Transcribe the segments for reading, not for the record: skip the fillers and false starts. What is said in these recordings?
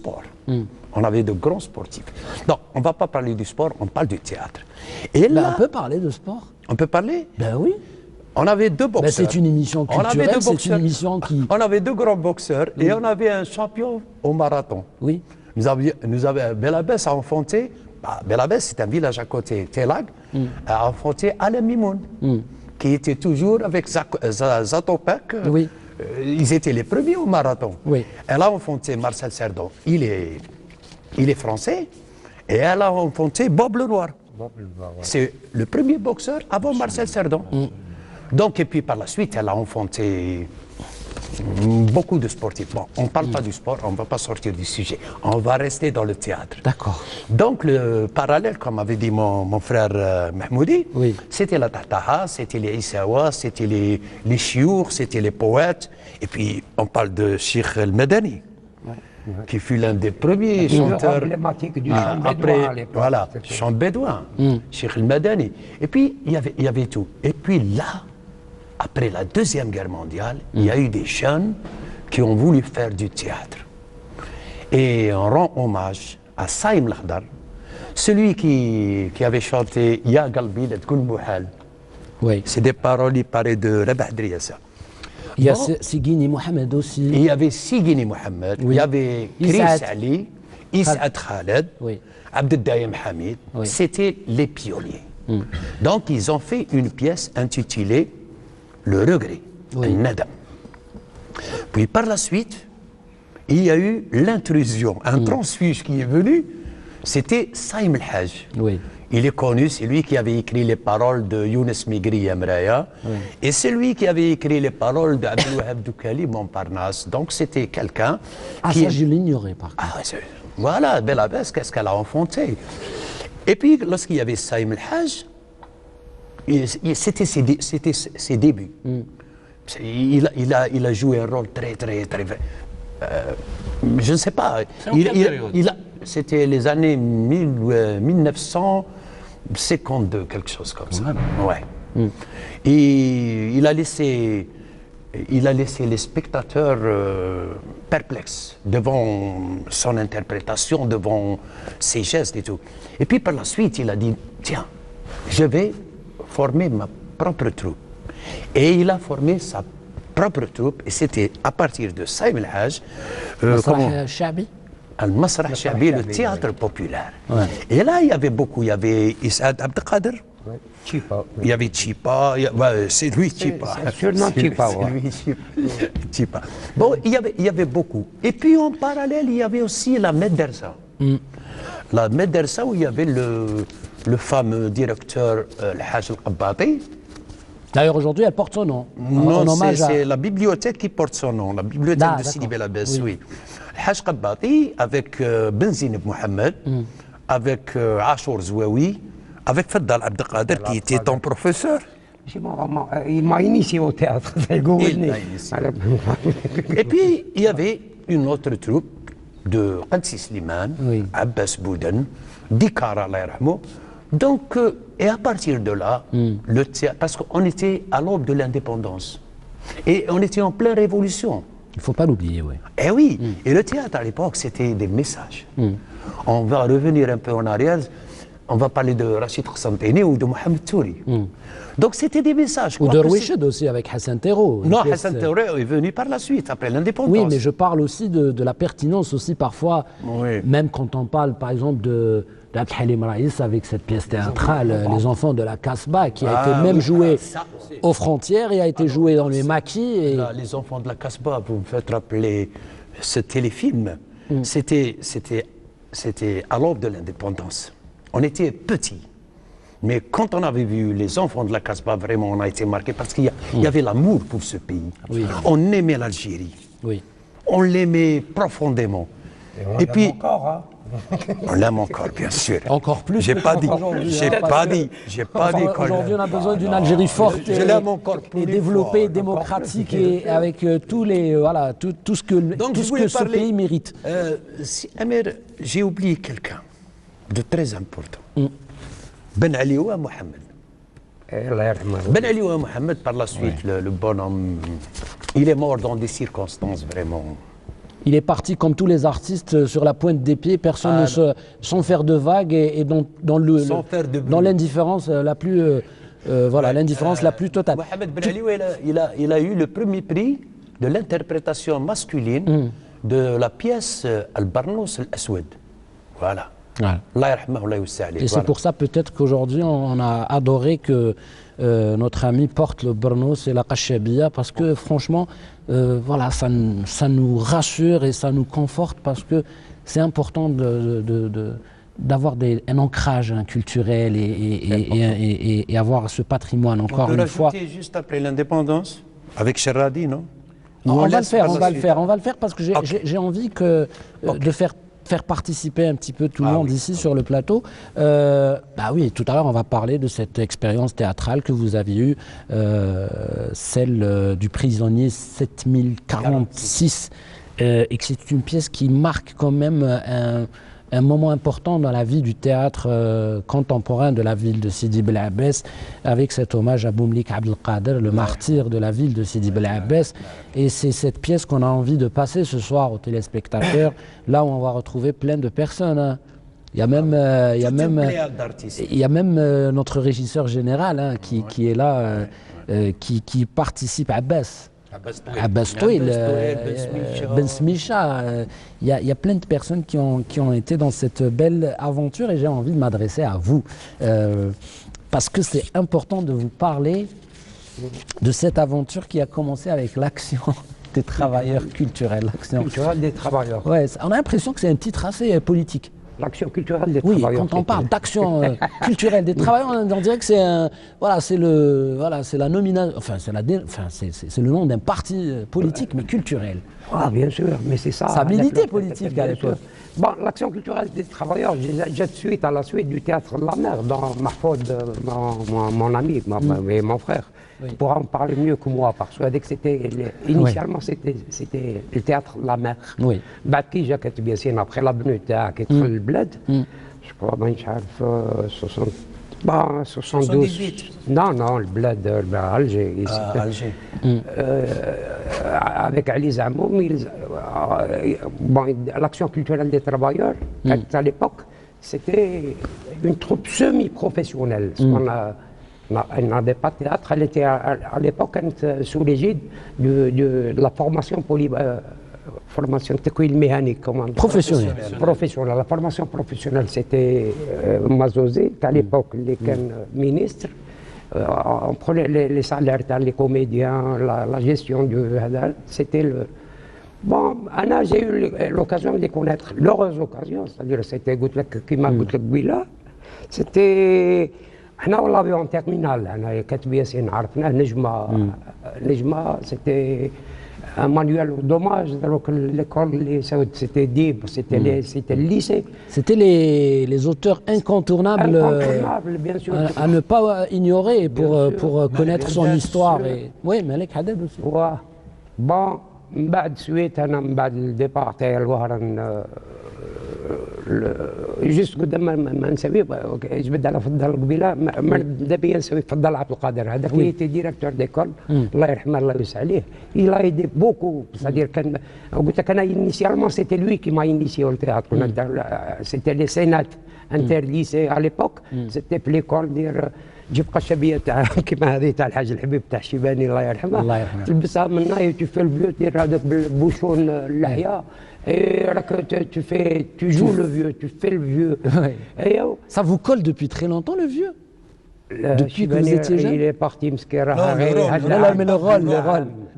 sport. On avait de grands sportifs. Non, on ne va pas parler du sport, on parle du théâtre. Et là, on peut parler de sport. On peut parler? Ben oui. On avait deux boxeurs. C'est une émission culturelle, c'est une émission qui... On avait deux grands boxeurs et on avait un champion au marathon. Oui. Nous avions Belabès à Enfanté. Belabès, c'est un village à côté, Telag, à Enfanté, Alain Mimoun, qui était toujours avec Zatopek. Oui. Ils étaient les premiers au marathon. Oui. Elle a enfanté Marcel Cerdan. Il est français. Et elle a enfanté Bob Lenoir. Ouais. C'est le premier boxeur avant Marcel Cerdan. Donc, et puis par la suite, elle a enfanté beaucoup de sportifs. Bon, on ne parle pas du sport, on ne va pas sortir du sujet. On va rester dans le théâtre. D'accord. Donc, le parallèle, comme avait dit mon frère Mahmoudi, oui. C'était la Tahtaha, c'était les Issawa, c'était les Chiours, c'était les poètes. Et puis, on parle de Cheikh El-Medani, qui fut l'un des premiers chanteurs emblématique du chant bédouin à l'époque. Voilà, chant bédouin, Cheikh El-Medani. Et puis, il y avait tout. Et puis là, après la Deuxième Guerre mondiale, il y a eu des jeunes qui ont voulu faire du théâtre. Et on rend hommage à Saïm Lakhdar, celui qui avait chanté Ya Galbi Ladkoul Mouhal. Oui. C'est des paroles, il paraît, de Rabah Driassa. Il y a Sigini Mohamed aussi. Il y avait Sigini Mohamed, il y avait Chris Ali, Issaad Khaled, Abdeldaïm Hamid. C'était les pionniers. Donc ils ont fait une pièce intitulée Le regret, Nadam. Puis par la suite, il y a eu l'intrusion, un transfuge qui est venu, c'était Saïm El-Haj. Il est connu, c'est lui qui avait écrit les paroles de Younes Migri Amraya, et c'est lui qui avait écrit les paroles d'Abdelwahab Doukali Montparnasse. Donc c'était quelqu'un qui... ça je l'ignorais par contre. Voilà, Belabès, qu'est-ce qu'elle a enfanté. Et puis lorsqu'il y avait Saïm El-Haj, c'était ses débuts. Il a joué un rôle très... je ne sais pas. C'était les années 1952, quelque chose comme ça. Ouais. Et il a laissé les spectateurs perplexes devant son interprétation, devant ses gestes et tout. Et puis par la suite, il a dit, tiens, je vais former ma propre troupe. Et il a formé sa propre troupe, et c'était à partir de Saïm El-Haj, Al-Masrah Shabi, le théâtre populaire. Et là, il y avait beaucoup. Il y avait Issaad Abdelkader. Il y avait Chipa. C'est lui Chipa. C'est sûrement Chipa. Chipa. Bon, il y avait beaucoup. Et puis en parallèle, il y avait aussi la Meddersa. La Meddersa où il y avait le fameux directeur Al-Haj Al-Qabbati. D'ailleurs, aujourd'hui, elle porte son nom. Non, c'est la bibliothèque qui porte son nom, la bibliothèque de Sidi Belabès, oui. Al-Haj Qabbati, avec Benzine Mohamed, avec Achour Zouaoui, avec Faddal Abdelkader, qui était ton professeur. Il m'a initié au théâtre. Et puis, il y avait une autre troupe de Qadsi Slimane, Abbas Bouden, Dikara, Allah yarhamou. Donc, et à partir de là, le théâtre, parce qu'on était à l'aube de l'indépendance, et on était en pleine révolution. Il ne faut pas l'oublier, oui. Eh oui, et le théâtre à l'époque, c'était des messages. On va revenir un peu en arrière, on va parler de Rachid Khsanteni ou de Mohamed Touri. Donc c'était des messages. Ou de Rouiched aussi, avec Hassan Terro. Non, Hassan Terro est venu par la suite, après l'indépendance. Oui, mais je parle aussi de la pertinence aussi parfois, même quand on parle par exemple de Abdelhalim Raïs avec cette pièce théâtrale, Les enfants de la Casbah, qui a été même jouée aux frontières et a été jouée dans les maquis. Et... Là, Les enfants de la Casbah, vous me faites rappeler ce téléfilm. C'était à l'aube de l'indépendance. On était petits. Mais quand on avait vu Les enfants de la Casbah, vraiment, on a été marqué parce qu'il y avait l'amour pour ce pays. On aimait l'Algérie. On l'aimait profondément. Et puis, encore, hein. On l'aime encore, bien sûr. Encore plus. J'ai pas dit. J'ai pas dit. Aujourd'hui, on a besoin d'une Algérie forte et développée, démocratique et avec tous les tout ce que ce pays mérite. Amir, j'ai oublié quelqu'un de très important. Ben Ali Ouha Mohamed. Ben Ali Ouha Mohamed, par la suite, le bonhomme, il est mort dans des circonstances vraiment Il est parti comme tous les artistes sur la pointe des pieds, personne sans faire de vagues et dans l'indifférence la plus l'indifférence la plus totale. Mohamed Ben Ali, il a eu le premier prix de l'interprétation masculine de la pièce Al-Barnous Al-Aswad. Voilà. Et c'est pour ça peut-être qu'aujourd'hui on a adoré que notre ami porte le Barnous et la Kashabia, parce que franchement voilà, ça nous rassure et ça nous conforte, parce que c'est important d'avoir un ancrage culturel et avoir ce patrimoine encore une fois. Juste après l'indépendance avec Cherradi, non? On va le faire parce que j'ai envie de faire participer un petit peu tout le monde ici sur le plateau. Bah oui, tout à l'heure on va parler de cette expérience théâtrale que vous avez eue, celle du prisonnier 7046, et que c'est une pièce qui marque quand même un moment important dans la vie du théâtre contemporain de la ville de Sidi Bel Abbès, avec cet hommage à Boumlik Abdelkader, le martyr de la ville de Sidi Bel Abbès. Et c'est cette pièce qu'on a envie de passer ce soir aux téléspectateurs, là où on va retrouver plein de personnes. Hein. Il y a même notre régisseur général qui est là, qui participe à Abbès. Abbas Touil, Ben Smicha, il y a plein de personnes qui ont été dans cette belle aventure, et j'ai envie de m'adresser à vous parce que c'est important de vous parler de cette aventure qui a commencé avec l'action des travailleurs culturels. L'action culturelle des travailleurs. Ouais, on a l'impression que c'est un titre assez politique. L'action culturelle des travailleurs. Oui, quand on parle d'action culturelle des travailleurs, on dirait que c'est la nomination, c'est le nom d'un parti politique, mais culturel. Ah, bien sûr, mais c'est ça. Ça milité politique à l'époque. Bon, l'action culturelle des travailleurs, j'ai de suite à la suite du théâtre de la mer, dans Mahfoud, mon ami et mon frère. Oui. Pourra en parler mieux que moi, parce que initialement c'était le théâtre de la mer. Oui. Qui j'ai كتب ياسين après la بنوتة qui دخل البلاد je crois مانيش عارف 72 non البلاد Alger avec Ali Zamoum l'action culturelle des travailleurs à l'époque c'était une troupe semi-professionnelle. Elle n'avait pas de théâtre, elle était à l'époque sous l'égide de la formation mécanique. Professionnelle. La formation professionnelle, c'était Mazozé, à l'époque, les ministres. On prenait les salaires les comédiens, la gestion du Hadal. C'était le. Bon, Anna, j'ai eu l'occasion de les connaître, l'heureuse occasion, c'est-à-dire c'était c'était. احنا والله en terminale انا كاتب ياسين عرفناه نجمه c'était un manuel dommage donc l'école c'était DIB c'était le lycée. C'était les auteurs incontournables bien sûr, à ne pas ignorer pour connaître son histoire. Oui, Malek Haddad aussi. Bon, من بعد سويت انا من بعد الديبار تاع الوهران جست قدام ما نسوي جبد على فضل القبيله ماذا بيا نسوي فضل عبد القادر هذاك اللي تي ديريكتور ديكول الله يرحمه الله يوسع عليه il a aidé beaucoup, c'est-à-dire كان قلت لك انا initialement c'était lui qui m'a initié au théâtre. C'était les sénats interlycées à l'époque, c'était l'école دير جيب قشبيه تاع كيما هذه تاع الحاج الحبيب تاع الشيباني الله يرحمه تلبسها من ناي تفي البيوت دير هذاك بالبوشون اللحيه. Et tu joues le vieux, tu fais le vieux. Ça vous colle depuis très longtemps, le vieux? Depuis que vous étiez jeune? Il est parti, mais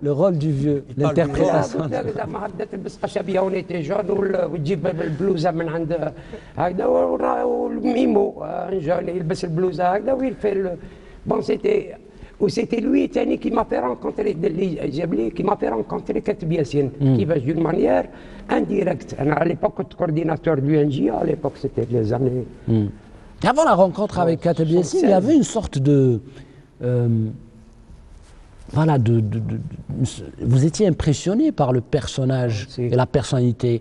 le rôle du vieux, l'interprétation. On était jeunes, وتجيب البلوزه من عند هكذا والميمو jeune يلبس البلوزه هكذا ويلفي. Bon, c'était lui qui m'a fait rencontrer qui m'a fait rencontrer Katib Yassine كيفاش d'une manière indirecte. À l'époque, j'étais coordinateur de l'UNJ, à l'époque c'était les années. Avant la rencontre avec Katib Yassine, il y avait une sorte de vous étiez impressionné par le personnage et la personnalité,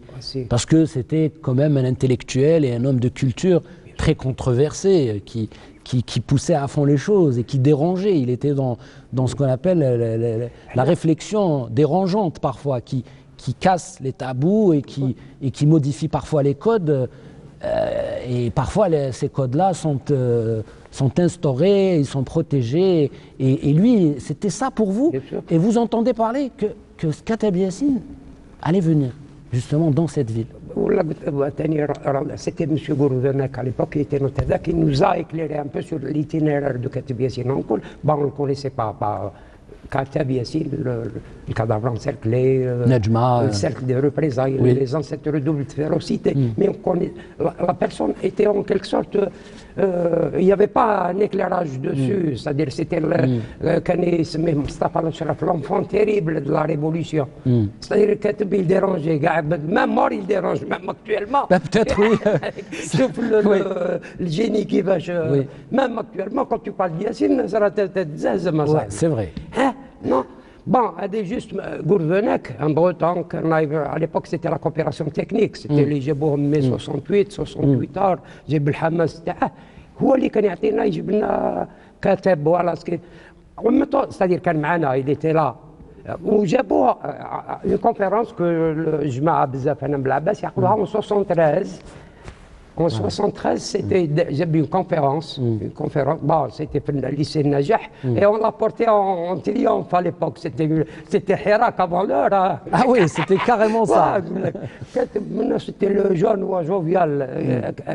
parce que c'était quand même un intellectuel et un homme de culture très controversé, qui poussait à fond les choses et qui dérangeait. Il était dans ce qu'on appelle la réflexion dérangeante parfois, qui qui casse les tabous et qui modifie parfois les codes. Et parfois, ces codes-là sont instaurés, ils sont protégés. Et lui, c'était ça pour vous. Et vous entendez parler que Kateb Yassine allait venir, justement, dans cette ville. C'était M. Gourvenac à l'époque, qui nous a éclairé un peu sur l'itinéraire de Kateb Yassine. On ne le connaissait pas. Kateb Yassine, le cadavre encerclé, le cercle des représailles, les ancêtres redoublent de férocité. Mais on connaît, la personne était en quelque sorte. Il n'y avait pas un éclairage dessus, c'est-à-dire c'était l'enfant terrible de la Révolution. C'est-à-dire qu'il dérangeait, même mort il dérange, même actuellement. Peut-être oui. Sauf le génie qui va. Même actuellement, quand tu parles d'Yassine, ça va être c'est vrai. Hein? Non. Bon, c'est juste Gourvenac, un breton, à l'époque c'était la coopération technique, c'était les جابوهم mai 68 heures, جاب الحماس تاعه هو اللي كان يعطينا يجيب لنا كاتب ولا c'est-à-dire كان معنا il était là وجابوه une conférence que الجماعه بزاف انا بالعباس يعقلوها en 73. En 73, j'avais une conférence. Bon, c'était le lycée Najah, et on l'a porté en triomphe à l'époque. C'était Hirak avant l'heure. Hein. Ah oui, c'était carrément ça. C'était le jeune ou jovial,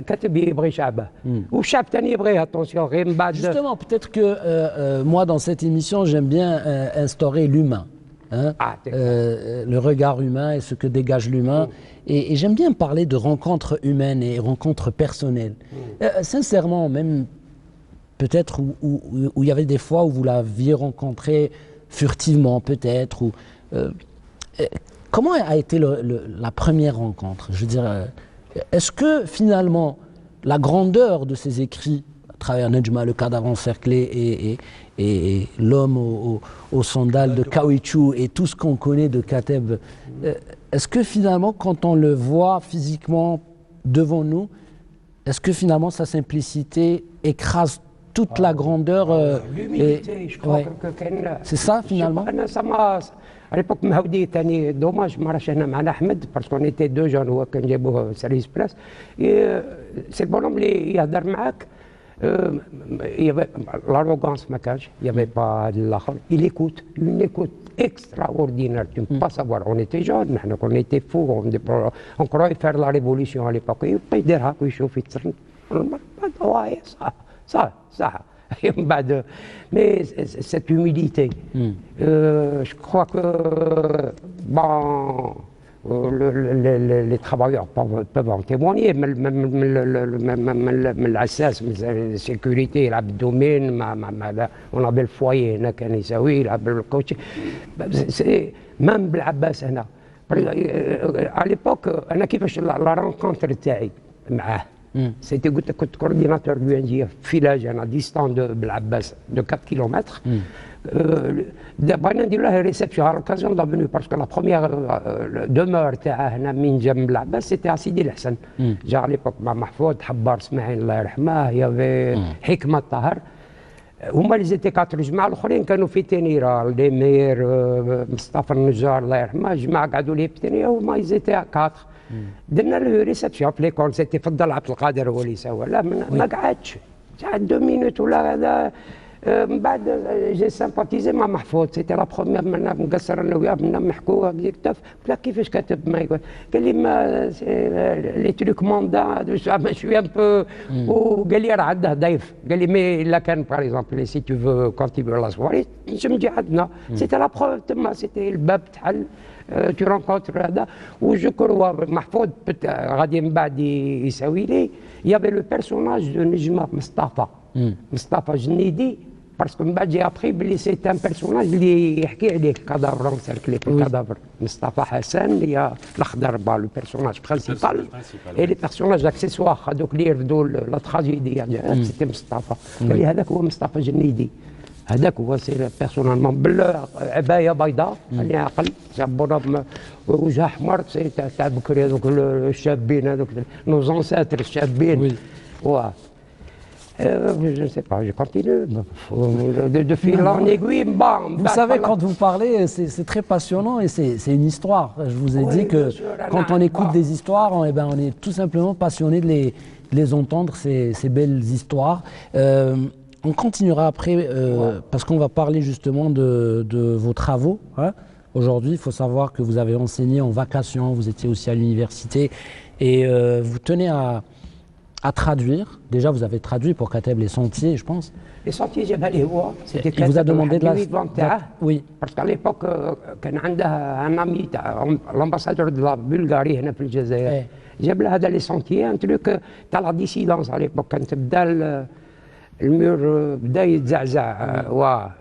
Kateb يبغي شعبه. والشعب ثاني يبغيه, attention. Justement, peut-être que moi, dans cette émission, j'aime bien instaurer l'humain. Hein, le regard humain et ce que dégage l'humain. Et j'aime bien parler de rencontres humaines et rencontres personnelles. Sincèrement, même peut-être où il y avait des fois où vous l'aviez rencontré furtivement, peut-être. Comment a été la première rencontre? Je veux dire, est-ce que finalement, la grandeur de ces écrits, à travers Nejma, le cadavre encerclé et l'homme aux sandales de caoutchouc et tout ce qu'on connaît de Kateb, est-ce que finalement, quand on le voit physiquement devant nous, est-ce que finalement sa simplicité écrase toute la grandeur l'humilité, je crois que c'est ça finalement. À l'époque, Mahoudi, dommage, ما راش هنا معنا أحمد, parce qu'on était deux jeunes, هو كان جابوه service place. C'est le bonhomme اللي يهدر معاك. L'arrogance, il n'y avait pas de l'autre. Il écoute, une écoute extraordinaire. Tu ne peux pas savoir. On était jeunes, on était fous, on croyait faire la révolution à l'époque. Il y a des gens qui ça. Mais cette humilité, je crois que bon, les travailleurs peuvent en témoigner, même l'Assas, la sécurité, l'abdomen, on avait le foyer, le coach. Même l'Abbas, à l'époque, la rencontre تاعي معاه. C'était le coordinateur du NGF, village distant de Blabas, de 4 km. D'abord, on a dit la réception à l'occasion de la venue, parce que la première demeure de Blabas, c'était à Sidi Hassan. Genre à l'époque, Mahfoud, Habbar Smaïn, il y avait Hikmat Tahar. Ils étaient 4 جماعة الآخرين كانوا في تنيرة الدمير مصطفى النجار الله يرحمه جماعة قعدوا لي في تنيرة وما ils étaient 4. درنا له ريسبسيون في ليكول سيتي فضل عبد القادر هو اللي سوى لا ما قعدش قعد 2 مينوت ولا هذا من بعد جي سامباتيزي مع محفوظ سيتي لا بروميير منا مقصر انا وياه منا محكوه كتف لا كيفاش كاتب ما يقول قال لي ما لي تروك موندا شويه ان بو وقال لي راه عنده ضيف قال لي مي الا كان باغ اكزومبل سي تو فو كونتيبيو لا سواري نجي عندنا سيتي لا بروف تما سيتي الباب تحل tu rencontres هذا وجو كروا محفوظ غادي من بعد يساوي لي il y avait le personnage de نجمة مصطفى جنيدي باسكو من بعد جي ابخي بلي سي ان بيرسوناج اللي يحكي عليه كادافر سيركلي في الكادافر مصطفى حسن اللي الاخضر با لو بيرسوناج برينسيبال اي لي بيرسوناج اكسيسوار هذوك اللي يرفدوا لا تراجيدي سيتي مصطفى قال لي هذاك هو مصطفى جنيدي هذاك هو سي بيرسونالمون بالعبايه بيضاء اللي عقل جابونا وجه احمر تاع بكري هذوك الشابين هذوك نو زونساتر الشابين Je ne sais pas, je continue. De fil en aiguille, bam. Vous savez, quand vous parlez, c'est très passionnant et c'est une histoire. Je vous ai dit que quand on écoute des histoires, on est tout simplement passionné de les entendre, ces belles histoires. On continuera après, parce qu'on va parler justement de vos travaux. Hein. Aujourd'hui, il faut savoir que vous avez enseigné en vacation, vous étiez aussi à l'université et vous tenez à traduire. Déjà, vous avez traduit pour Kateb les sentiers, je pense. Les sentiers Jabal Ihwa, c'était il vous a demandé de la... Oui. Parce qu'à l'époque, كان عندها un ami, l'ambassadeur de la Bulgarie هنا في الجزائر. جاب له هذا les sentiers, un truc, t'as la dissidence à l'époque, quand تبدا المur بدا يتزعزع.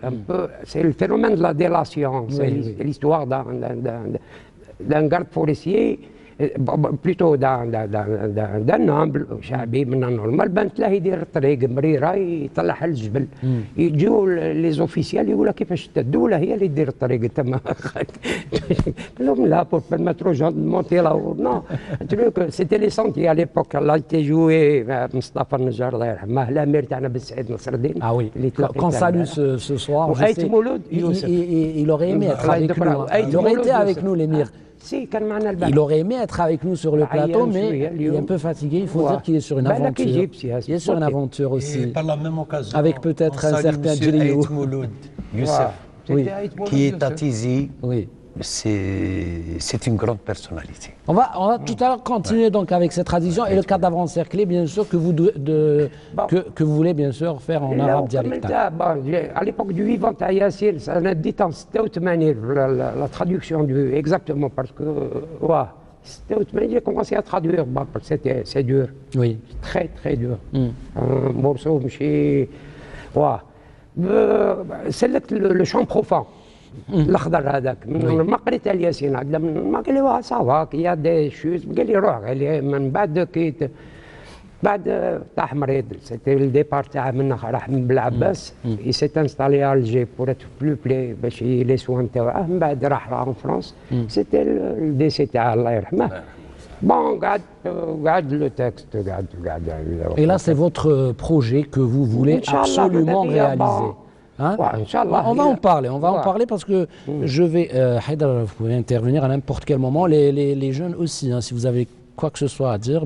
un peu, c'est le phénomène de la délation, c'est l'histoire d'un garde forestier. بلوتو دا نامبل شعبي من النورمال بانت له يدير الطريق مريره يطلعها للجبل يجوا لي زوفيسيال يقول لها كيفاش الدوله هي اللي دير الطريق تما قال لهم لا بور بيرميتر جون مونتي لا نو سيتي لي سونتي على ليبوك لا تي جوي مصطفى النجار الله يرحمه الامير تاعنا بن سعيد نصر الدين اللي quand salut ce soir il aurait aimé être avec nous il aurait été avec nous l'émir. Il aurait aimé être avec nous sur le plateau, mais il est un peu fatigué. Il faut dire qu'il est sur une aventure. Il est sur une aventure aussi. Et par la même occasion, avec peut-être un certain Djiliou. Youssef, qui est à Tizi. Oui. C'est une grande personnalité. On va tout à l'heure continuer donc avec cette tradition et le cadavre encerclé, bien sûr, que vous voulez bien sûr faire en arabe dialectal. À l'époque du vivant à Yassir, ça a dit en 86, la traduction exactement, parce que, j'ai commencé à traduire, parce que c'est dur. Oui. Très, très dur. Un morceau, c'est le chant profond. الاخضر هذاك ما قريت الياسين عاد ما قال لي صافا يا دي شوز قال لي روح قال لي من بعد بعد طاح مريض سيتي الديبار تاعه من راح من بلعباس اي سي انستالي على الجي بور ات بلو بلي باش لي سوان تاعه من بعد راح اون فرانس سيتي الديسي تاعه الله يرحمه بون قعد لو تكست قعد Et là c'est votre projet que vous voulez absolument réaliser. Hein? On va en parler parce que je vais, Haïdar, vous pouvez intervenir à n'importe quel moment, les jeunes aussi, hein, si vous avez quoi que ce soit à dire,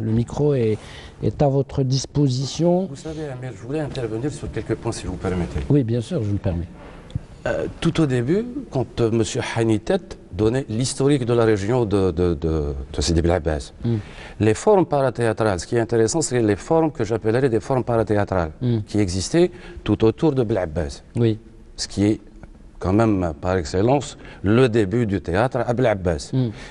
le micro est à votre disposition. Vous savez, Amir, je voulais intervenir sur quelques points si vous permettez. Oui, bien sûr, je vous le permets. Tout au début, quand M. Hanitet donnait l'historique de la région de Sidi Bel Abbas, les formes parathéâtrales, ce qui est intéressant, c'est les formes que j'appellerais des formes parathéâtrales qui existaient tout autour de Bel Abbas. Oui. Ce qui est quand même par excellence le début du théâtre à Bel Abbas.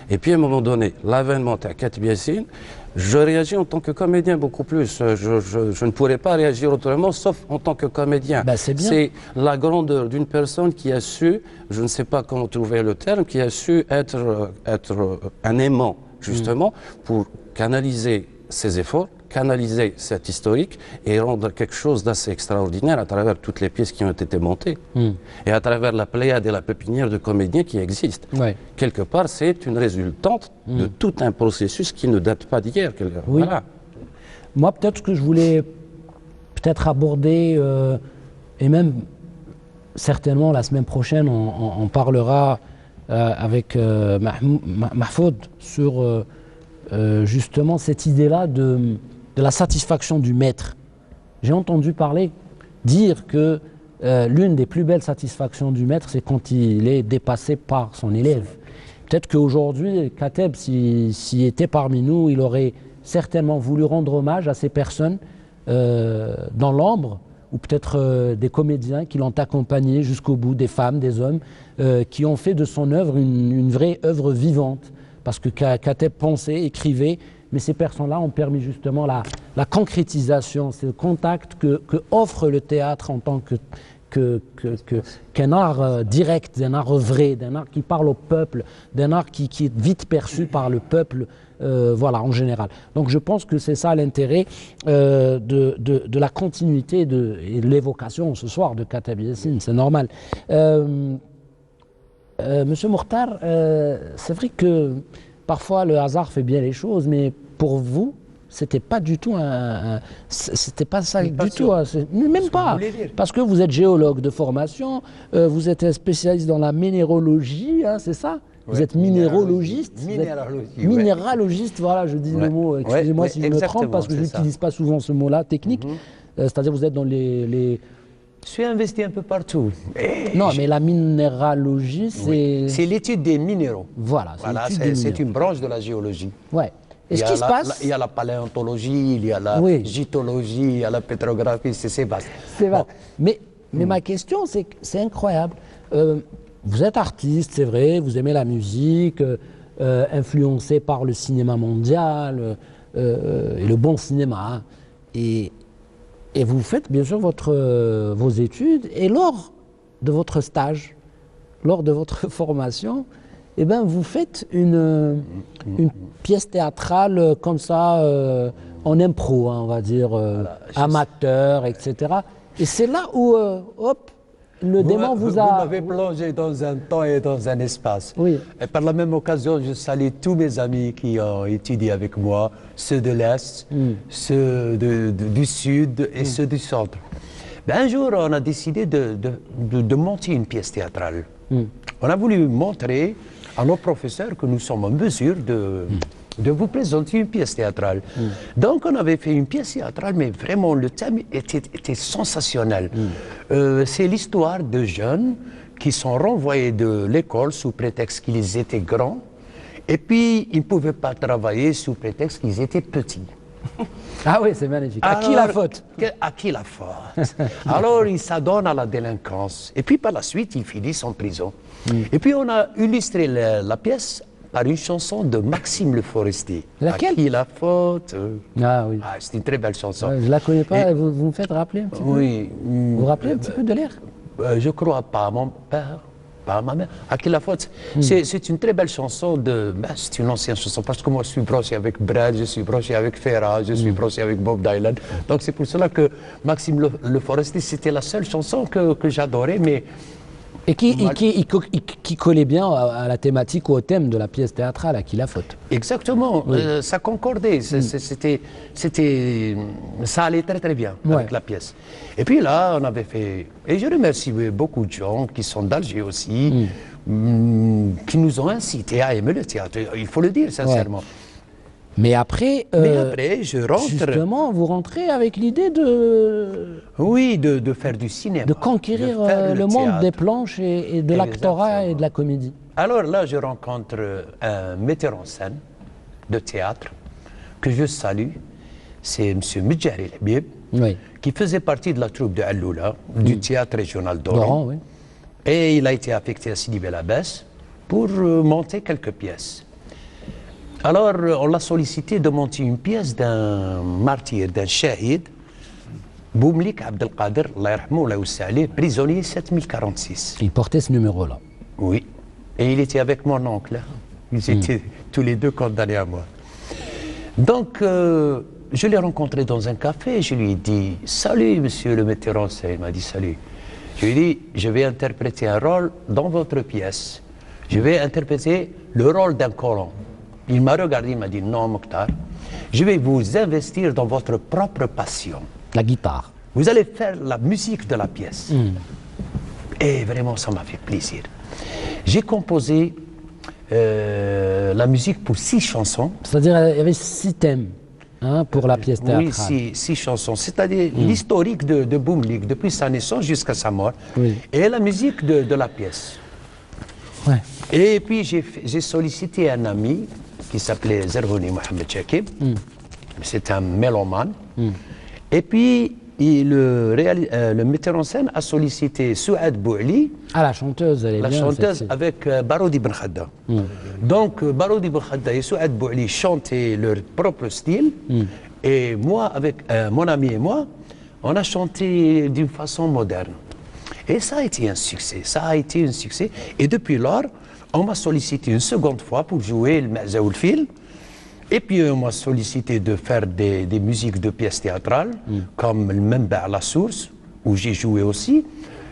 Et puis à un moment donné, l'avènement de Kateb Yassine, je réagis en tant que comédien beaucoup plus. Je ne pourrais pas réagir autrement sauf en tant que comédien. C'est la grandeur d'une personne qui a su, je ne sais pas comment trouver le terme, qui a su être un aimant justement pour canaliser ses efforts, canaliser cet historique et rendre quelque chose d'assez extraordinaire à travers toutes les pièces qui ont été montées et à travers la pléiade et la pépinière de comédiens qui existent. Quelque part, c'est une résultante de tout un processus qui ne date pas d'hier. Oui. Voilà. Moi, peut-être que je voulais aborder, et même certainement la semaine prochaine, on parlera avec Mahfoud sur justement cette idée-là de la satisfaction du maître. J'ai entendu dire que l'une des plus belles satisfactions du maître, c'est quand il est dépassé par son élève. Peut-être qu'aujourd'hui, Kateb, s'il était parmi nous, il aurait certainement voulu rendre hommage à ces personnes dans l'ombre, ou peut-être des comédiens qui l'ont accompagné jusqu'au bout, des femmes, des hommes, qui ont fait de son œuvre une vraie œuvre vivante. Parce que Kateb pensait, écrivait, mais ces personnes-là ont permis justement la concrétisation, c'est le contact que offre le théâtre en tant qu'un art direct, d'un art vrai, d'un art qui parle au peuple, d'un art qui est vite perçu par le peuple, voilà, en général. Donc je pense que c'est ça l'intérêt de la continuité et de l'évocation ce soir de Kateb Yassine, c'est normal. Monsieur Mokhtar, c'est vrai que parfois le hasard fait bien les choses, mais pour vous, c'était pas du tout c'était pas ça du tout. Hein, même pas. Parce que vous êtes géologue de formation, vous êtes spécialiste dans la minéralogie, hein, c'est ça? Vous êtes minéralogiste. Minéralogiste, voilà, je dis le mot, excusez-moi si je me trompe, parce que je n'utilise pas souvent ce mot-là, technique. C'est-à-dire vous êtes dans les... Je suis investi un peu partout. Non, mais la minéralogie, c'est... C'est l'étude des minéraux. Voilà, c'est une branche de la géologie. Ouais. Et ce qui se passe... Il y a la paléontologie, il y a la gitologie, il y a la pétrographie, c'est vaste. C'est vaste. Mais ma question, c'est incroyable. Vous êtes artiste, c'est vrai, vous aimez la musique, influencé par le cinéma mondial et le bon cinéma. Hein. Et vous faites bien sûr vos études, et lors de votre stage, lors de votre formation, eh ben, vous faites une pièce théâtrale comme ça, en impro, hein, on va dire, voilà, amateur, etc. Et c'est là où, hop, le démon vous a... Vous m'avez plongé dans un temps et dans un espace. Oui. Et par la même occasion, je salue tous mes amis qui ont étudié avec moi, ceux de l'Est, ceux du Sud et ceux du Centre. Ben, un jour, on a décidé de monter une pièce théâtrale. On a voulu montrer à nos professeurs que nous sommes en mesure de vous présenter une pièce théâtrale. Donc on avait fait une pièce théâtrale, mais vraiment le thème était sensationnel. C'est l'histoire de jeunes qui sont renvoyés de l'école sous prétexte qu'ils étaient grands, et puis ils ne pouvaient pas travailler sous prétexte qu'ils étaient petits. Ah oui, c'est magnifique. À qui la faute? À qui la faute? Alors ils s'adonnent à la délinquance, et puis par la suite ils finissent en prison. Et puis on a illustré la pièce par une chanson de Maxime Le Forestier. Laquelle? À qui la faute? Ah oui. Ah, c'est une très belle chanson. Je ne la connais pas, et vous me faites rappeler un petit peu? Oui. Vous vous rappelez un petit peu de l'air? Je crois pas à mon père, pas à ma mère. À qui la faute? C'est une très belle chanson c'est une ancienne chanson, parce que moi je suis branché avec Brel, je suis branché avec Ferrat, je suis branché avec Bob Dylan. Donc c'est pour cela que Maxime Le Forestier, c'était la seule chanson que j'adorais, mais... Et qui collait bien à la thématique ou au thème de la pièce théâtrale, à qui la faute. Exactement, ça concordait, ça allait très très bien avec la pièce. Et puis là, on avait fait, et je remercie beaucoup de gens qui sont d'Alger aussi, qui nous ont incités à aimer le théâtre, il faut le dire sincèrement. Mais après, je rentre... Justement, vous rentrez avec l'idée de... Oui, de faire du cinéma. De conquérir le monde des planches et de l'actorat et de la comédie. Alors là, je rencontre un metteur en scène de théâtre que je salue. C'est M. Medjari Habib, qui faisait partie de la troupe de Alloula, du théâtre régional d'Oran. Oui. Et il a été affecté à Sidi Bel Abbès pour monter quelques pièces. Alors, on l'a sollicité de monter une pièce d'un martyr, d'un shahid, Boumlik Abdelkader, prisonnier 7046. Il portait ce numéro-là. Oui, et il était avec mon oncle. Ils étaient tous les deux condamnés à mort. Donc, je l'ai rencontré dans un café, je lui ai dit « Salut, monsieur le metteur en scène ». Il m'a dit « Salut ». Je lui ai dit « Je vais interpréter un rôle dans votre pièce. Je vais interpréter le rôle d'un colon ». Il m'a regardé, il m'a dit « Non, Mokhtar, je vais vous investir dans votre propre passion. » La guitare. Vous allez faire la musique de la pièce. Et vraiment, ça m'a fait plaisir. J'ai composé la musique pour 6 chansons. C'est-à-dire, il y avait 6 thèmes pour la pièce théâtrale. Oui, 6 chansons. C'est-à-dire l'historique de Boumlik, depuis sa naissance jusqu'à sa mort. Et la musique de la pièce. Ouais. Et puis, j'ai sollicité un ami qui s'appelait Zerhouni Mohamed Chakib. C'est un mélomane. Et puis, le metteur en scène a sollicité Souad Bouali. Ah, la chanteuse, elle est la bien. La chanteuse avec Baroudi Ben Khadda. Donc, Baroudi Ben Khadda et Souad Bouali chantaient leur propre style. Et moi, avec mon ami et moi, on a chanté d'une façon moderne. Et ça a été un succès, Et depuis lors, on m'a sollicité une seconde fois pour jouer le Ma'za ou le Fil. Et puis on m'a sollicité de faire des musiques de pièces théâtrales, comme le Memba à la source, où j'ai joué aussi.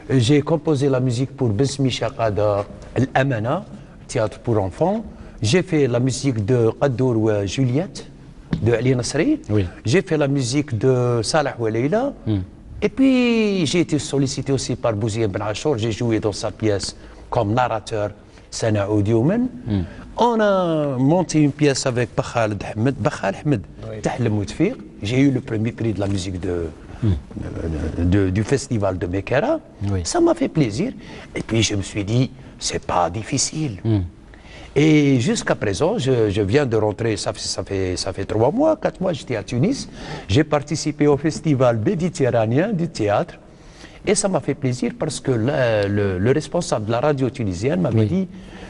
J'ai composé la musique pour Besmi Shaqada, L'Amana, théâtre pour enfants. J'ai fait la musique de Qadour ou Juliette, de Ali Nasri. J'ai fait la musique de Salah Ouelaïla. Et puis j'ai été sollicité aussi par Bouzien Ben Achour. J'ai joué dans sa pièce comme narrateur. Sana Oudiomen. On a monté une pièce avec Bakhal Ahmed, Tahlem Outfiq. J'ai eu le premier prix de la musique du festival de Mekara. Ça m'a fait plaisir. Et puis je me suis dit, c'est pas difficile. Et jusqu'à présent, je viens de rentrer, ça fait 3 mois, 4 mois, j'étais à Tunis. J'ai participé au festival méditerranéen du théâtre. Et ça m'a fait plaisir parce que le responsable de la radio tunisienne m'avait dit,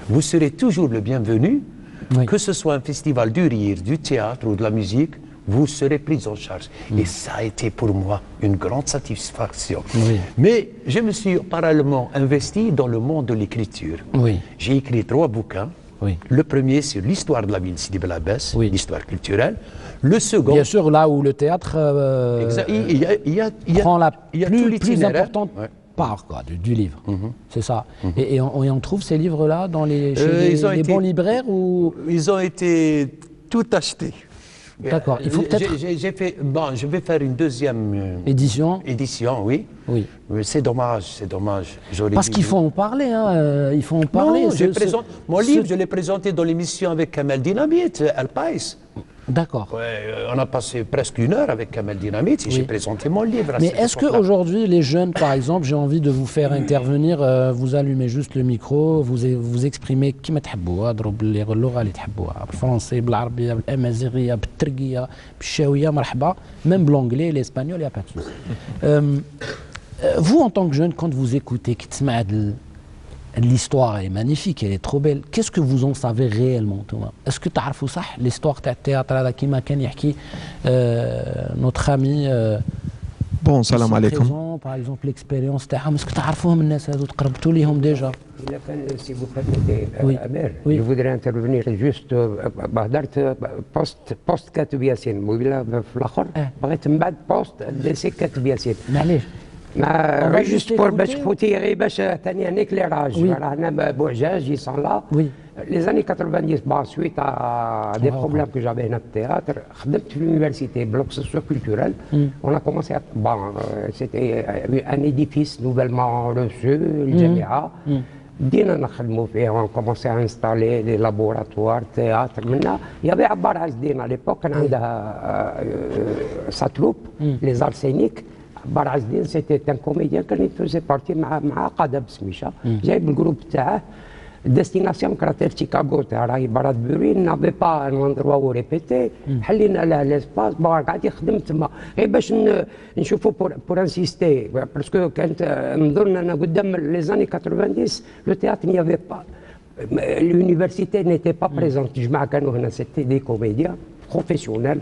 vous serez toujours le bienvenu, que ce soit un festival du rire, du théâtre ou de la musique, vous serez pris en charge. Et ça a été pour moi une grande satisfaction. Mais je me suis parallèlement investi dans le monde de l'écriture. J'ai écrit 3 bouquins. Le premier sur l'histoire de la ville Sidi Bel Abbès, l'histoire culturelle. Le second... Bien sûr, là où le théâtre prend la plus importante part du livre. C'est ça. Et on trouve ces livres-là chez les bons libraires ou... Ils ont été tout achetés. D'accord. Il faut peut-être... je vais faire une deuxième édition, oui. C'est dommage. Parce qu'il faut en parler, il faut en parler. Non, mon livre, je l'ai présenté dans l'émission avec Kamel Dynamite, Al Pais. D'accord. On a passé presque 1 heure avec Kamel Dynamite et j'ai présenté mon livre. Mais est-ce qu'aujourd'hui, les jeunes, par exemple, j'ai envie de vous faire intervenir, vous allumez juste le micro, vous exprimez كيما تحبوا باللغة اللي تحبوها بالفرنسي بالعربية بالأمازيغية بالتركية بالشاوية مرحبا même l'anglais l'espagnol il y a pas de souci. Vous en tant que jeune, quand vous écoutez l'histoire elle est magnifique, elle est trop belle. Qu'est-ce que vous en savez réellement, Thomas? Est-ce que tu as صح l'histoire تاع التياتر هذا كيما كان يحكي notre ami Bon, salam alaikum. Par exemple l'expérience تاعهم est-ce que تعرفوهم الناس هذو تقربتوا ليهم déjà? Si vous permettez, Amer, je voudrais intervenir juste بهدرت بوست كاتب ياسين في الاخر بغيت من بعد بوست ديسي كاتب ياسين. معليش juste pour باش خوتي غير باش ثاني un éclairage. رانا بوعجاج ils sont là. Les années 90, suite à des problèmes que j'avais dans le théâtre, j'ai travaillé à l'université, bloc socio-culturel. On a commencé à... c'était un édifice nouvellement reçu, le Jamia. On a commencé à installer des laboratoires, théâtre. Maintenant, il y avait Abbar Azdin à l'époque, sa troupe, les Arséniques. Abbar Azdin, c'était un comédien qui faisait partie de Qadab Smisha. J'avais le groupe تاعه. Destination Cratère Chicago, Bradbury n'avait pas un endroit où répéter. حلينا له l'espace, قاعد يخدم تما غير باش نشوفوا pour insister parce que كانت نظن أنا قدام les années 90 le théâtre n'y avait pas, l'université n'était pas présente. الجماعة كانوا هنا c'était des comédiens professionnels,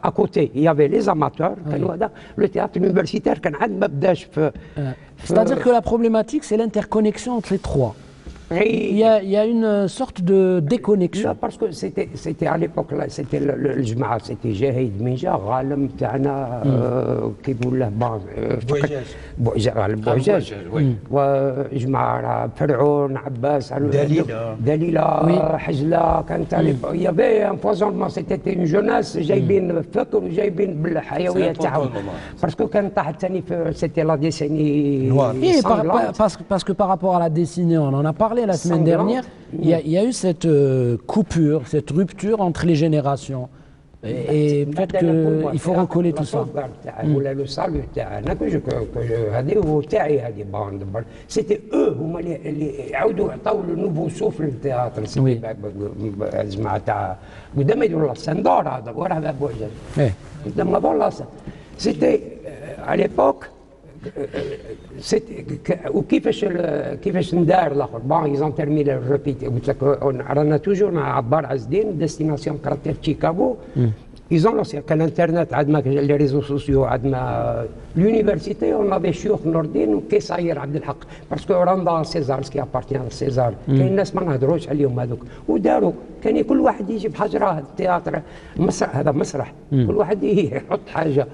à côté il y avait les amateurs, le théâtre universitaire كان عاد ما بداش في... C'est-à-dire que la problématique, c'est l'interconnexion entre les trois. Il y a une sorte de déconnexion. Non, parce que c'était à l'époque, là, c'était le Jma'a, c'était Jahid Minja, Ghalem Ta'ana, qui voulait Bouajaj, Jma'a, Fer'oun, Abbas, Dalila, Hajla, il y avait un foisonnement, c'était une jeunesse, Jaybin Fakr, Jaybin Bilhayawiya Ta'am. Parce que quand c'était la décennie sanglante. Parce que par rapport à la décennie, on en a parlé la semaine dernière, il y a eu cette coupure, cette rupture entre les générations. Et peut-être qu'il faut recoller tout ça. Le salut, c'était eux qui ont le nouveau souffle du théâtre. C'était à l'époque. كيفاش ندار الاخر ils ont terminé de répéter. رانا توجور مع عبار عزدين ديستيناسيون كارتير شيكاغو. Ils ont lancé l'internet, les réseaux sociaux, l'université, on avait شيوخ نوردين وكيساير عبد الحق باسكو رندا سيزار سكي ابارتيان سيزار كاين ناس ما نهضروش عليهم هذوك وداروا كان كل واحد يجيب حجره التياتر مسرح هذا مسرح كل واحد يحط حاجه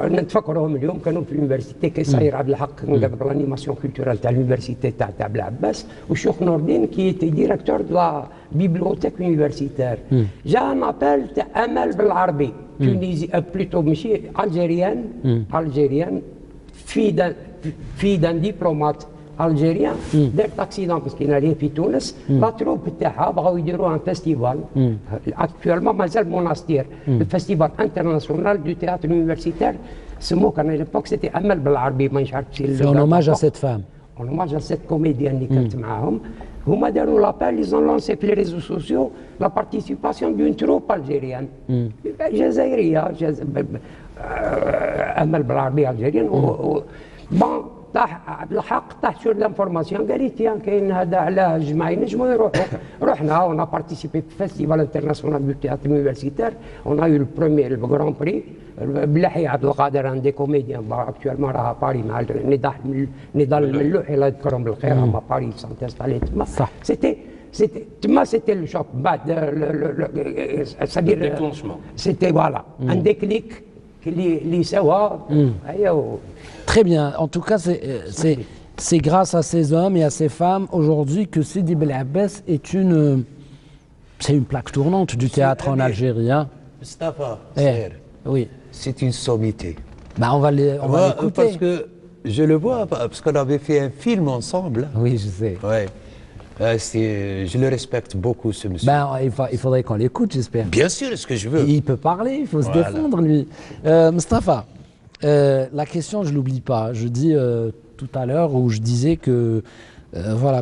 نتفكرهم اليوم كانوا في اليونيفرسيتي كيصاير عبد الحق قبل لانيماسيون كولتورال تاع اليونيفرسيتي تاع عبد العباس والشيخ نور الدين كي تي ديريكتور دو لا بيبليوتيك يونيفرسيتير. جا ان ابل تاع امل بالعربي تونيزي بلوتو ماشي الجيريان في دان ديبلومات الجيريان دارت اكسيدون باسكو كاين عليه في تونس لا تروب تاعها بغاو يديروا ان فيستيفال اكتوالمون مازال موناستير الفيستيفال انترناسيونال دو تياتر يونيفرسيتير سموه كان ليبوك سيتي امل بالعربي ما نعرف سي اون اوماج ا سيت فام اون اوماج ا سيت كوميديان اللي كانت معاهم هما داروا لابيل لي زون لونسي في لي ريزو سوسيو لا بارتيسيباسيون دون تروب الجيريان جزائريه امل بالعربي الجيريان بون طاح عبد الحق طاح سور لانفورماسيون قال لي كاين هذا علاه الجماعه ينجموا يروحوا رحنا اون بارتيسيبي في فيستيفال انترناسيونال دو تياتر يونيفرسيتير اون ا يو لو بروميير الكرون بري بلحي عبد القادر عندي كوميديان اكتوالمون راها باري مع نضال الملوح الله يذكرهم بالخير هما باري سانتيستالي تما صح c'était le choc c'est-à-dire c'était voilà un déclic اللي سوا ايوا. Très bien. En tout cas, c'est grâce à ces hommes et à ces femmes aujourd'hui que Sidi Bel Abbès c'est une plaque tournante du théâtre en Algérie. Mustafa, oui. C'est une sommité. Bah, on va l'écouter. Parce que je le vois, parce qu'on avait fait un film ensemble. Oui, je sais. Ouais. Je le respecte beaucoup, ce monsieur. Ben, il faudrait qu'on l'écoute, j'espère. Bien sûr, c'est ce que je veux. Il peut parler, il faut se défendre, lui. Mustafa, la question, je ne l'oublie pas. Je dis tout à l'heure où je disais que voilà,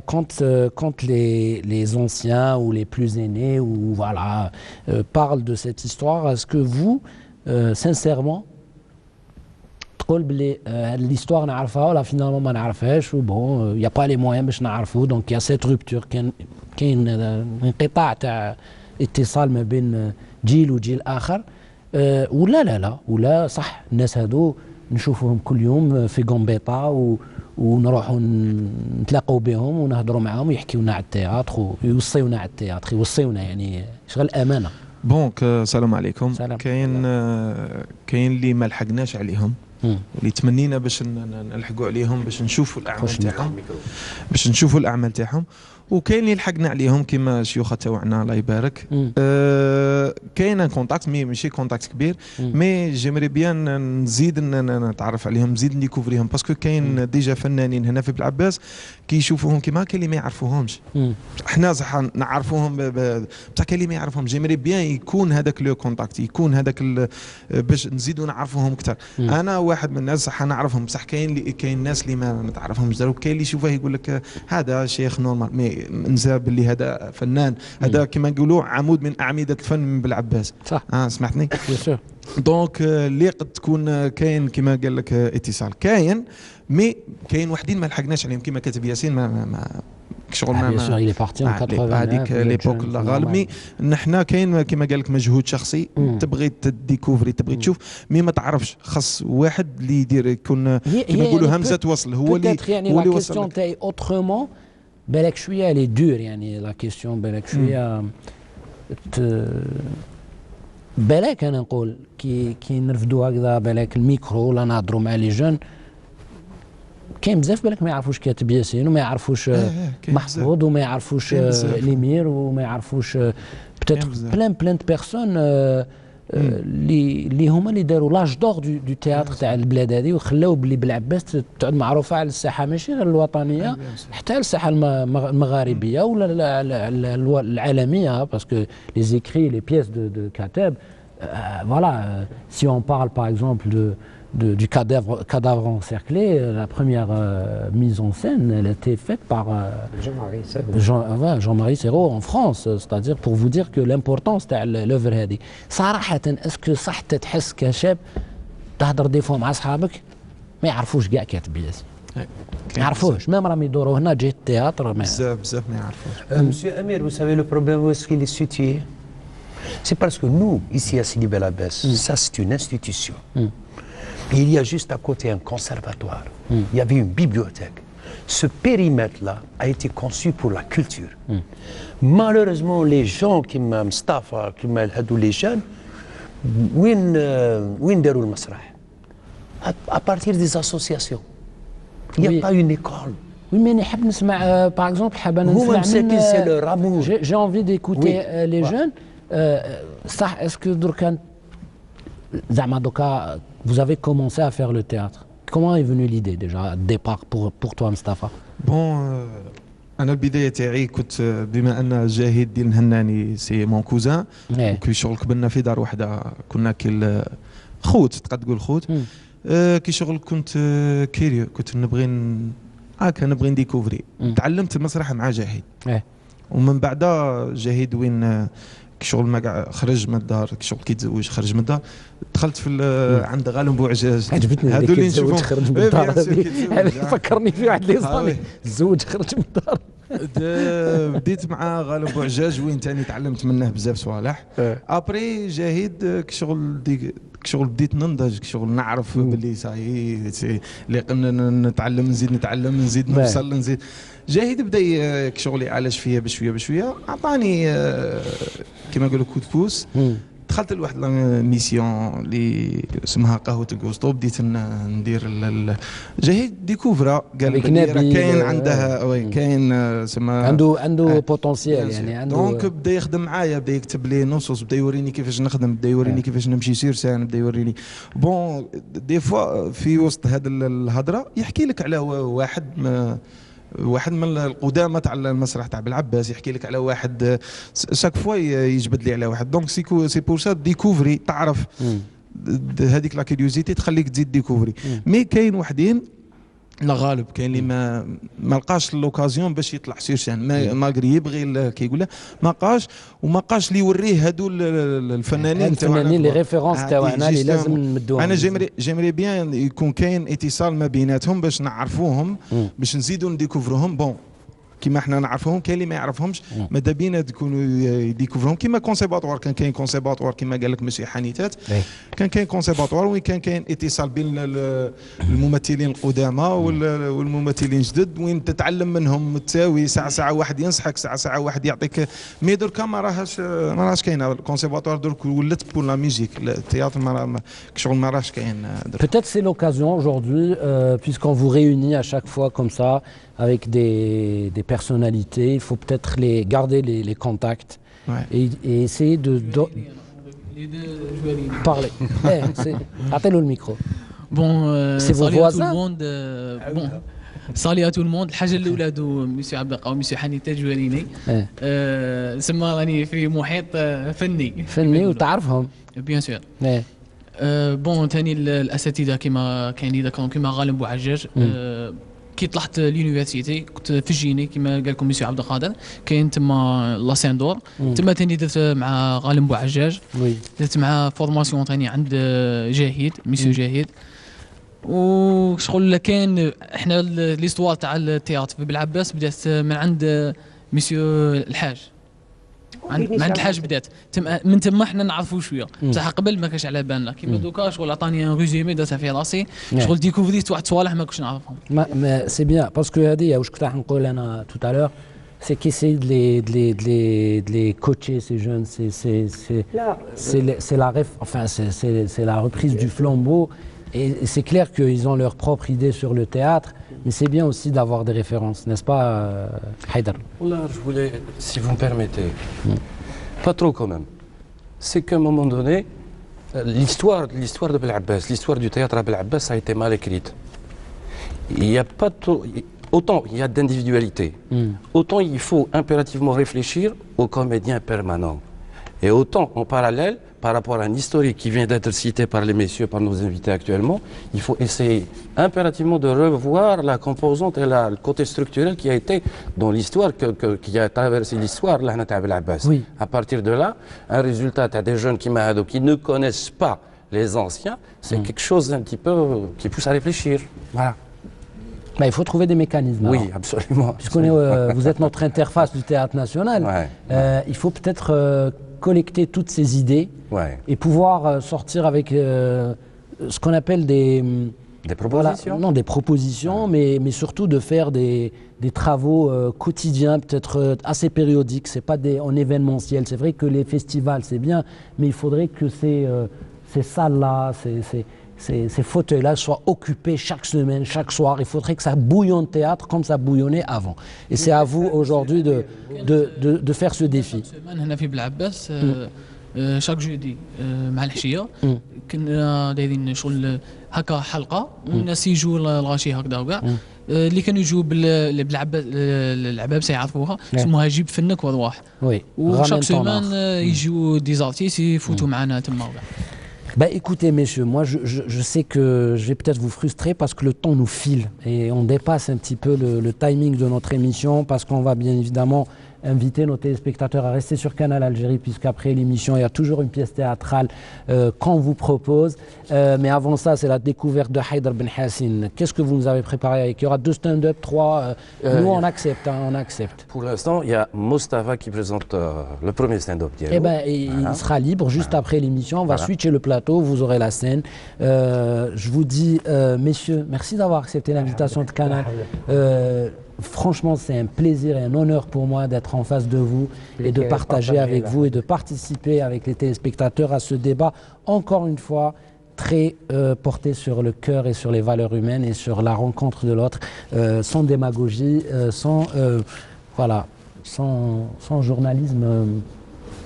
quand les anciens ou les plus aînés ou voilà, parlent de cette histoire, est-ce que vous, sincèrement, l'histoire نعرفها ولا finalement ما نعرفهاش وبون il y a pas les moyens باش نعرفوا donc il y a cette rupture كاين انقطاع تاع اتصال ما بين جيل وجيل اخر ولا صح الناس هذو نشوفوهم كل يوم في غومبيطا ونروحوا نتلاقوا بهم ونهضروا معاهم ويحكيونا على التياتر ويوصيونا على التياتر يوصيونا يعني شغل امانه. بونك السلام عليكم. كاين اللي ما لحقناش عليهم اللي تمنينا باش نلحقوا عليهم باش نشوفوا الاعمال تاعهم وكاين اللي لحقنا عليهم كما شيوخ تاعنا الله يبارك. كاين ان كونتاكت ماشي كونتاكت كبير مي جيمري بيان نزيد نتعرف عليهم نزيد نديكوفريهم باسكو كاين ديجا فنانين هنا في بلعباس كيشوفوهم كيما كاين اللي ما يعرفوهمش. احنا صح نعرفوهم بصح كاين اللي ما يعرفهم جيمري بيان يكون هذاك لو كونتاكت يكون هذاك باش نزيدوا نعرفوهم اكثر. انا واحد من الناس صح نعرفهم بصح كاين الناس اللي ما تعرفهمش دروك كاين اللي يشوفه يقول لك هذا شيخ نورمال مي ننسى باللي هذا فنان هذا كما نقولوا عمود من اعمده الفن من بلعباس. صح سمعتني دونك اللي قد تكون كاين كما قال لك اتصال كاين مي كاين وحدين ما لحقناش عليهم كما كتب ياسين ما شغل ما il est parti en 80 هذيك ليبوك الله غالب مي نحنا كاين كما قال لك مجهود شخصي تبغي تديكوفري تبغي تشوف مي ما تعرفش خاص واحد اللي يدير يكون كما نقولوا همزه وصل هو اللي وصل تاعي اوترومون بالك شويه لي دور يعني لا كيسيون بالك شويه بالك انا نقول كي نرفدوا هكذا بالك الميكرو ولا نهضروا مع لي جون كاين بزاف بالك ما يعرفوش كاتب ياسين وما يعرفوش محفوظ وما يعرفوش الامير وما يعرفوش بتاتر بلان دو بيرسون اللي هما اللي داروا لاج دور دو تياتر تاع البلاد هذه وخلاو بلي بلعباس تعود معروفه على الساحه ماشي غير الوطنيه حتى على الساحه المغاربيه ولا العالميه باسكو لي زيكري لي بييس دو كاتب voilà si on parle par exemple du cadavre encerclé, la première mise en scène, elle a été faite par Jean-Marie Serrault en France, c'est-à-dire pour vous dire que l'importance de l'œuvre هذه. صراحة اسكو صح تحس كشاب تهضر دي فوا مع اصحابك ما يعرفوش كاع كاتب ياسين. ما يعرفوش ميم راهم يدوروا هنا جهة التياتر بزاف ما يعرفوش. Monsieur Amir, vous savez le problème où est-ce qu'il est situé? C'est parce que nous, ici à Sidi Bel Abbès, ça c'est une institution. Il y a juste à côté un conservatoire. Il y avait une bibliothèque. Ce périmètre-là a été conçu pour la culture. Malheureusement, les gens qui m'ont Mustafa, qui m'ont les jeunes, où ils déroulent le masrah. à partir des associations. Il n'y a pas une école. Oui, mais par exemple, c'est leur amour. J'ai envie d'écouter les jeunes. Est-ce que Durkan, vous avez commencé à faire le théâtre? Comment est venue l'idée déjà, au départ, pour toi, Mustafa? Bon, أنا البداية تاعي كنت بما أن جاهد ديال الهناني سي مون كوزان كي شغل قبلنا في دار واحدة كنا كي خوت تقدر تقول خوت كي شغل كنت كيريو كنت نبغي نبغي نديكوفري تعلمت المسرح مع جاهد ومن بعد جاهد وين كي شغل ما خرج من الدار كي شغل كي تزوج خرج من الدار دخلت في عند غانم بوعجاج عجبتني هذول اللي نشوفهم خرج من الدار هذه فكرني في واحد اللي صاني تزوج خرج من الدار بديت مع غالب بوعجاج وين ثاني تعلمت منه بزاف صوالح ابري جاهد كشغل بديت ننضج كشغل نعرف باللي صاي اللي نتعلم نزيد نوصل نزيد جاهد بدا كشغل يعالج فيا بشويه عطاني كما يقولوا كود بوس دخلت لواحد ميسيون اللي اسمها قهوه الكوستو بديت ندير جاهد ديكوفرا قال لي كاين عندها كاين سما عنده بوتونسيال يعني عنده دونك بدا يخدم معايا بدا يكتب لي نصوص بدا يوريني كيفاش نخدم بدا يوريني كيفاش نمشي سيرسان بدا يوريني بون دي فوا في وسط هذه الهضره يحكي لك على واحد من القدامى تاع المسرح تاع بالعباس يحكي لك على واحد شاك فوا يجبد لي على واحد دونك سي بور سا ديكوفري تعرف هذيك لا كيوريوزيتي تخليك تزيد ديكوفري مي كاين وحدين لا غالب كاين اللي ما لقاش لوكازيون باش يطلع سيرسان ماغري يبغي كيقول له ما لقاش اللي يوريه هادو الفنانين لي ريفيرونس تاعنا اللي لازم نمدوهم انا جيمري بيان يكون كاين اتصال ما بيناتهم باش نعرفوهم باش نزيدوا نديكوفروهم بون كيما احنا نعرفوهم كاين اللي ما يعرفهمش ماذا بينا تكونوا يديكوفروهم كيما كونسيرفاتوار كان كاين كونسيرفاتوار كيما قال لك مسيو حانيتات كان كاين كونسيرفاتوار وين كان اتصال بين الممثلين القدامى والممثلين الجدد وين تتعلم منهم تساوي ساعه واحد ينصحك ساعه واحد يعطيك مي دركا ما راهش كاينه الكونسيرفاتوار درك ولات بور لا ميوزيك التياتر شغل ما راهش كاين Peut-être c'est l'occasion aujourd'hui puisqu'on vous réunit à chaque fois comme ça avec des personnalités, il faut peut-être garder les contacts et essayer de parler. Appelle le micro. Bon, c'est vos voisins. صالي tout le monde الحاجه الاولى دو مسيو عبد القوي ومسيو حنيته جواريني سما راني في محيط فني وتعرفهم بيان سور بون ثاني الاساتذه كيما كاين اللي ذكرهم كيما غالب بوعجاج كي طلعت لونيفرسيتي كنت في الجيني كيما قال لكم مسيو عبد القادر كاين تما لاسين دور تما ثاني درت مع غالب بوعجاج درت مع فورماسيون ثاني عند جاهد مسيو جاهد وشغل كاين احنا ليستوار تاع التياتر في بالعباس بدات من عند مسيو الحاج عند الحاج بدات من تما حنا نعرفوا شويه بصح قبل ما كانش على بالنا كيما دوكا شغل عطاني ان ريزومي درتها في راسي شغل ديكوفريت واحد صوالح ما كنتش نعرفهم سي بيان باسكو هذه واش كنت راح نقول انا تو تالور c'est qu'essayer de les coacher ces jeunes c'est la reprise du flambeau et c'est clair qu'ils ont leur propre idée sur le théâtre mais c'est bien aussi d'avoir des références n'est-ce pas Haïdar? Je voulais, si vous me permettez, pas trop quand même, c'est qu'à un moment donné l'histoire de Belabbas, l'histoire du théâtre à Belabbas a été mal écrite. Il n'y a pas trop autant il y a d'individualité, autant il faut impérativement réfléchir aux comédiens permanents. Et autant en parallèle, par rapport à un historique qui vient d'être cité par les messieurs, par nos invités actuellement, il faut essayer impérativement de revoir la composante et le côté structurel qui a été dans l'histoire, qui a traversé l'histoire, oui. À partir de là, un résultat, tu as des jeunes qui ne connaissent pas les anciens, c'est quelque chose un petit peu qui pousse à réfléchir. Voilà. Bah, il faut trouver des mécanismes. Oui, alors. Absolument. Vous êtes notre interface du théâtre national. Il faut peut-être collecter toutes ces idées et pouvoir sortir avec ce qu'on appelle des propositions. Non, des propositions, mais surtout de faire des travaux quotidiens, peut-être assez périodiques. C'est pas en événementiel. C'est vrai que les festivals, c'est bien, mais il faudrait que ces salles-là, ces fauteuils-là soient occupés chaque semaine, chaque soir. Il faudrait que ça bouillonne théâtre comme ça bouillonnait avant. Et c'est à vous aujourd'hui de faire ce défi. chaque jeudi مع العشيه كنا دايرين شغل هكا حلقه والناس يجوا الغاشي هكذا وكاع اللي كانوا يجوا بالعبابسه يعرفوها اسمها جيب فنك وضواح وشاك سيمان يجوا ديزارتيست يفوتوا معنا تما وكاع. Bah écoutez messieurs, moi je sais que je vais peut-être vous frustrer parce que le temps nous file et on dépasse un petit peu le timing de notre émission parce qu'on va bien évidemment inviter nos téléspectateurs à rester sur Canal Algérie puisqu'après l'émission il y a toujours une pièce théâtrale qu'on vous propose. Mais avant ça c'est la découverte de Haïdar Ben Hassine. Qu'est-ce que vous nous avez préparé avec? Il y aura 2 stand-up, 3. Nous on accepte, hein, on accepte. Pour l'instant il y a Mostafa qui présente le premier stand-up. Eh ben il sera libre juste après l'émission. On va switcher le plateau, vous aurez la scène. Je vous dis messieurs, merci d'avoir accepté l'invitation de Canal. Franchement, c'est un plaisir et un honneur pour moi d'être en face de vous et de partager avec vous et de participer avec les téléspectateurs à ce débat, encore une fois, très porté sur le cœur et sur les valeurs humaines et sur la rencontre de l'autre, sans démagogie, sans journalisme.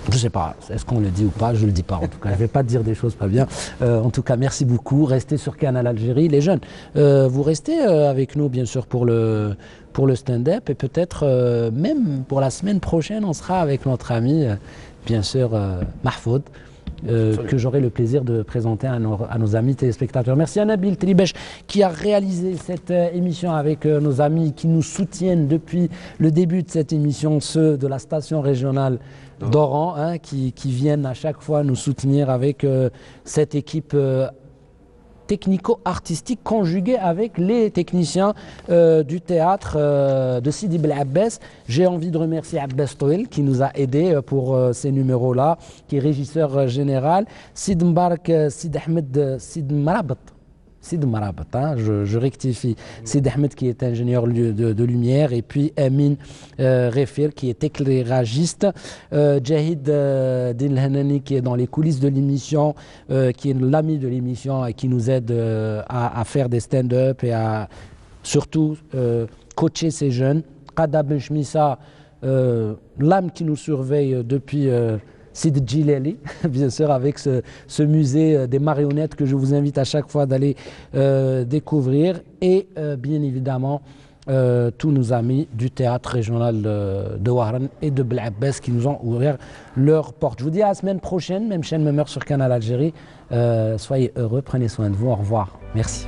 Je ne sais pas, est-ce qu'on le dit ou pas? Je ne le dis pas en tout cas, je ne vais pas dire des choses pas bien. En tout cas, merci beaucoup. Restez sur Canal Algérie. Les jeunes, vous restez avec nous bien sûr pour le stand-up et peut-être même pour la semaine prochaine, on sera avec notre ami, bien sûr, Mahfoud. Que j'aurai le plaisir de présenter à nos amis téléspectateurs. Merci à Nabil Tribesh qui a réalisé cette émission avec nos amis qui nous soutiennent depuis le début de cette émission, ceux de la station régionale d'Oran, hein, qui viennent à chaque fois nous soutenir avec cette équipe technico-artistique conjuguée avec les techniciens du théâtre de Sidi Bel Abbès. J'ai envie de remercier Abbas Touil qui nous a aidés pour ces numéros-là, qui est régisseur général. Sid Mbarak, Sid Ahmed, Sid Marabat. Sid Marabat, hein, je rectifie. Sid Ahmed qui est ingénieur de lumière et puis Amin Refir qui est éclairagiste. Jahid Din Hanani qui est dans les coulisses de l'émission, qui est l'ami de l'émission et qui nous aide à faire des stand-up et à surtout coacher ces jeunes. Qada Ben Chmissa, l'âme qui nous surveille depuis... Sid Djilali, bien sûr, avec ce musée des marionnettes que je vous invite à chaque fois d'aller découvrir. Et bien évidemment, tous nos amis du théâtre régional de Wahran et de Bel Abbès qui nous ont ouvert leurs portes. Je vous dis à la semaine prochaine, même chaîne, même heure sur Canal Algérie. Soyez heureux, prenez soin de vous. Au revoir. Merci.